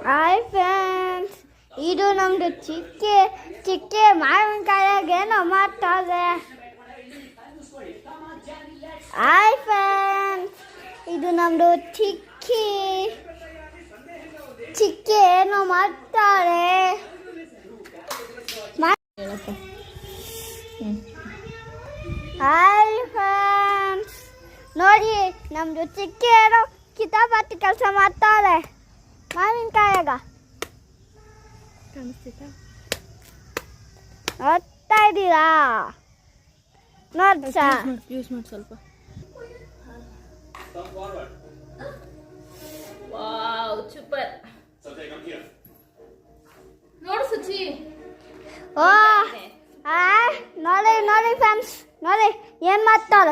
Hi friends, ಇದು ನಮ್ದು ಚಿಕ್ಕೆ ಚಿಕ್ಕೆ ಮಾವಿನಕಾಯಾಗೇನೋ ಮಾಡ್ತಾರೆ. ಹಾಯ್ ಫ್ರೆಂಡ್ಸ್, ಇದು ನಮ್ದು ಚಿಕ್ಕೆ ಏನೋ ಮಾಡ್ತಾರೆ. ಹಾಯ್ ಫ್ರೆಂಡ್ಸ್, ನೋಡಿ ನಮ್ದು ಚಿಕ್ಕೆ ಏನೋ ಕಿತಾಪತಿ ಕೆಲಸ ಮಾಡ್ತಾರೆ ಮಾವಿನಕಾಯಾಗ. ನೋಡ್ತಾ ಇದ್ದೀರಾ? ನೋಡಿ ಯೂಸ್ ಮಾಡಿ ಸ್ವಲ್ಪ. Wow, super. ನೋಡು ಸುಚಿ. ಓ ನೋಡಿ ಫ್ರೆಂಡ್ಸ್, ನೋಡಿ ಏನ್ ಮಾಡ್ತಾರ.